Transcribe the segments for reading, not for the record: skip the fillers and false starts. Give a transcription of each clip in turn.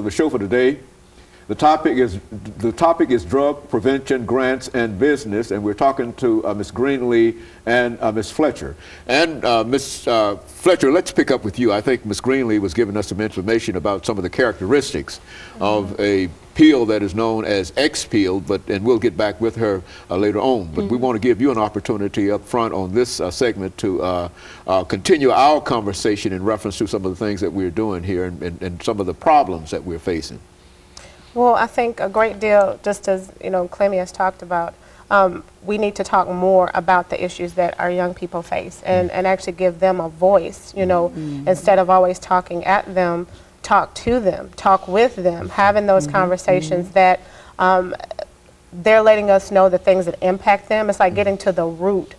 of the show for today. The topic is drug prevention, grants, and business, and we're talking to Ms. Greenlee and Ms. Fletcher. And Ms. Fletcher, let's pick up with you. I think Ms. Greenlee was giving us some information about some of the characteristics of a peel that is known as X-peel, and we'll get back with her later on. But we want to give you an opportunity up front on this segment to continue our conversation in reference to some of the things that we're doing here and some of the problems that we're facing. Well, I think a great deal, just as Clemmy has talked about, we need to talk more about the issues that our young people face and actually give them a voice, instead of always talking at them, talk to them, talk with them, having those conversations that they're letting us know the things that impact them. It's like getting to the root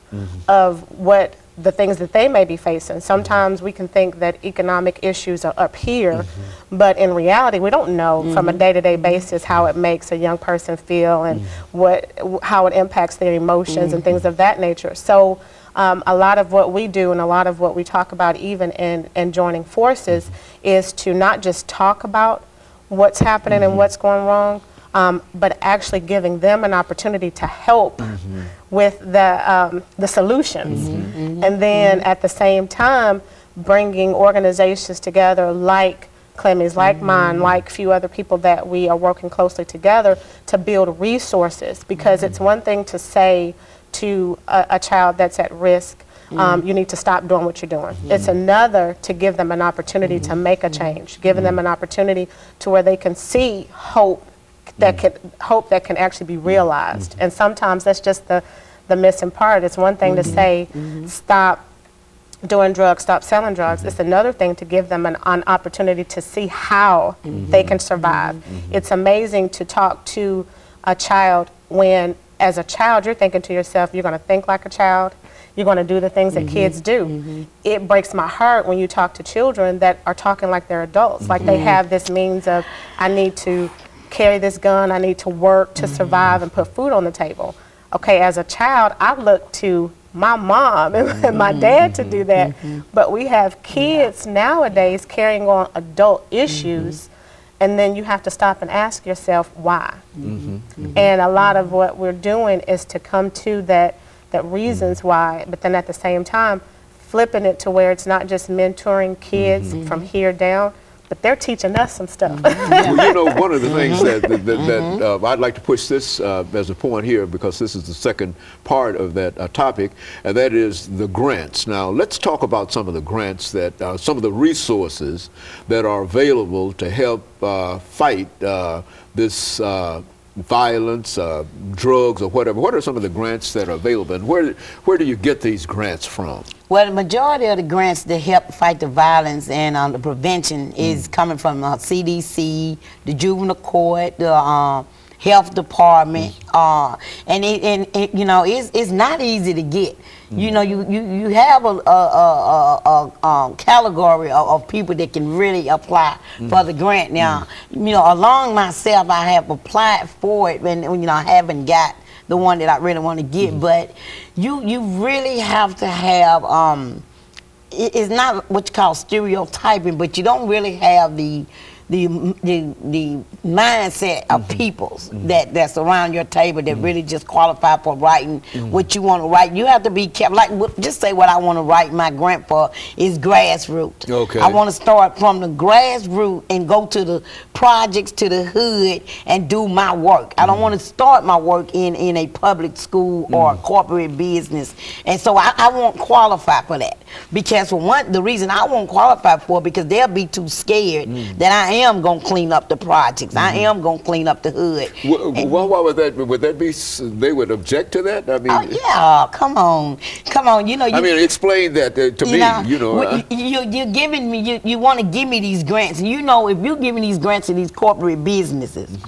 of what the things that they may be facing. Sometimes we can think that economic issues are up here, but in reality we don't know from a day-to-day basis how it makes a young person feel and how it impacts their emotions and things of that nature. So a lot of what we do and a lot of what we talk about even in joining forces is to not just talk about what's happening and what's going wrong, but actually giving them an opportunity to help with the solutions. And then at the same time, bringing organizations together like Clemmy's, like mine, like a few other people that we are working closely together to build resources. Because it's one thing to say to a child that's at risk, you need to stop doing what you're doing. It's another to give them an opportunity to make a change, giving them an opportunity to where they can see hope that can actually be realized. And sometimes that's just the missing part. It's one thing to say, stop doing drugs, stop selling drugs. It's another thing to give them an opportunity to see how they can survive. It's amazing to talk to a child when, as a child, you're thinking to yourself, you're going to think like a child, you're going to do the things that kids do. It breaks my heart when you talk to children that are talking like they're adults, like they have this means of, I need to carry this gun, I need to work to survive and put food on the table. Okay, as a child, I look to my mom and my dad to do that, but we have kids nowadays carrying on adult issues, and then you have to stop and ask yourself why. And a lot of what we're doing is to come to that reasons why, but then at the same time, flipping it to where it's not just mentoring kids from here down, but they're teaching us some stuff. Well, one of the things that I'd like to push this as a point here, because this is the second part of that topic, and that is the grants. Now, let's talk about some of the grants that, some of the resources that are available to help fight this violence, drugs, or whatever. What are some of the grants that are available, and where do you get these grants from? Well, the majority of the grants that help fight the violence and the prevention is coming from CDC, the juvenile court, the health department, and it's not easy to get. You have a category of people that can really apply for the grant. Now, along myself, I have applied for it, and I haven't got the one that I really want to get. But you really have to have. It's not what you call stereotyping, but you don't really have the mindset of peoples that's around your table that really just qualify for writing what you want to write. You have to be careful. Like, just say what I want to write my grant for is grassroots. Okay. I want to start from the grassroots and go to the projects, to the hood, and do my work. I don't want to start my work in a public school or a corporate business. And so I won't qualify for that. Because for one, the reason I won't qualify for it, because they'll be too scared that I am going to clean up the projects. I am going to clean up the hood. Well, why would that? Would that be? They would object to that? I mean, oh yeah, come on. I mean, explain that to me. You're giving me. You want to give me these grants. If you give me these grants to these corporate businesses,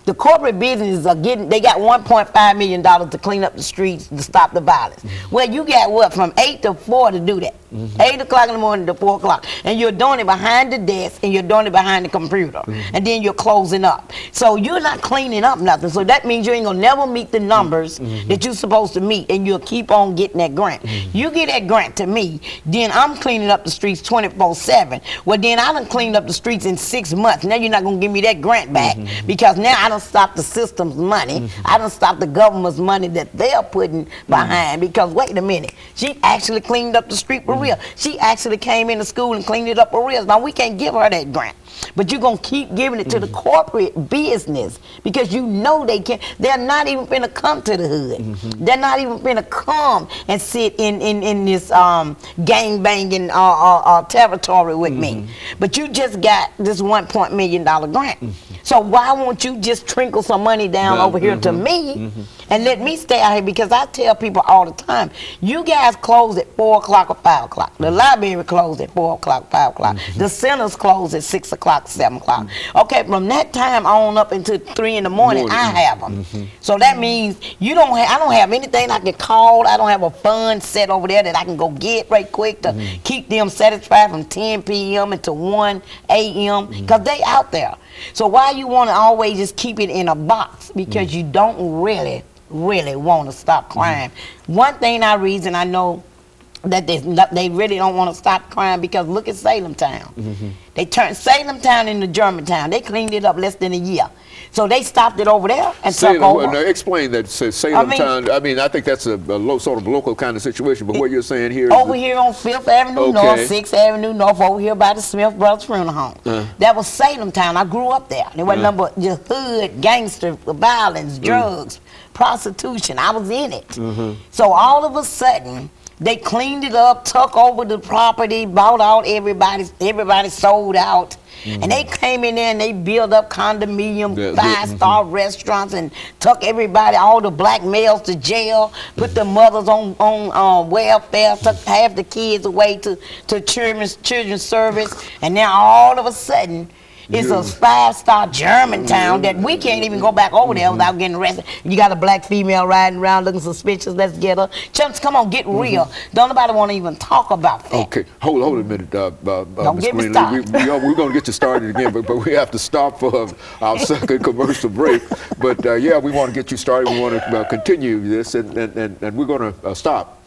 The corporate businesses are getting, they got $1.5 million to clean up the streets to stop the violence. Well, you got what, from 8 to 4 to do that. 8 o'clock in the morning to 4 o'clock. And you're doing it behind the desk and you're doing it behind the computer. And then you're closing up. So you're not cleaning up nothing. So that means you ain't gonna never meet the numbers that you're supposed to meet, and you'll keep on getting that grant. You get that grant to me, then I'm cleaning up the streets 24/7. Well, then I done cleaned up the streets in 6 months. Now you're not gonna give me that grant back because now I done stopped the system's money. I done stopped the government's money that they're putting behind, because wait a minute, she actually cleaned up the street for real. She actually came into school and cleaned it up for real. Now we can't give her that grant, but you're gonna keep giving it to the corporate business because you know they can't. They're not even finna come to the hood. They're not even finna come and sit in this gang banging territory with me. But you just got this $1 million grant. So why won't you just trickle some money down over here to me and let me stay out here? Because I tell people all the time, you guys close at 4 o'clock or 5 o'clock. The library closed at 4 o'clock, 5 o'clock. The centers close at 6 o'clock, 7 o'clock. Okay, from that time on up until 3 in the morning, I have them. So that means you don't have, I don't have anything I can call. I don't have a fund set over there that I can go get right quick to keep them satisfied from 10 p.m. until 1 a.m. because they out there. So why you want to always just keep it in a box? Because you don't really want to stop crime. One thing I reason I know that they really don't want to stop crime, because look at Salem Town. They turned Salem Town into Germantown. They cleaned it up less than a year. So they stopped it over there and took over. Now explain that, Salem Town. I mean, I think that's a sort of local kind of situation, but what you're saying here is over here on 5th Avenue North, 6th Avenue North, over here by the Smith Brothers Funeral Home. That was Salem Town. I grew up there. There was number just hood, gangster, violence, drugs, prostitution. I was in it. So all of a sudden, they cleaned it up, took over the property, bought out everybody sold out. And they came in there and they built up condominium, 5-star restaurants, and took everybody, all the black males, to jail, put the mothers on welfare, took half the kids away to children's service, and now all of a sudden, it's a 5-star Germantown that we can't even go back over there without getting arrested. You got a black female riding around looking suspicious, let's get her. Chumps, come on, get real. Don't nobody want to even talk about that. Okay, hold a minute, Don't Ms. get me Greenlee. started. We're going to get you started again, but we have to stop for our second commercial break. But yeah, we want to get you started. We want to continue this, and we're going to stop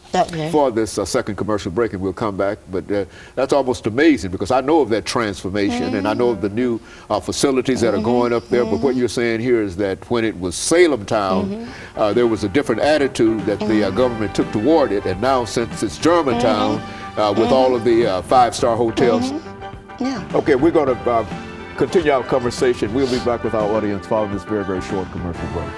for this second commercial break, and we'll come back. But that's almost amazing, because I know of that transformation, and I know of the new facilities that are going up there. But what you're saying here is that when it was Salem Town, there was a different attitude that the government took toward it, and now since it's Germantown, with all of the 5-star hotels. Okay, we're going to continue our conversation. We'll be back with our audience following this very, very short commercial break.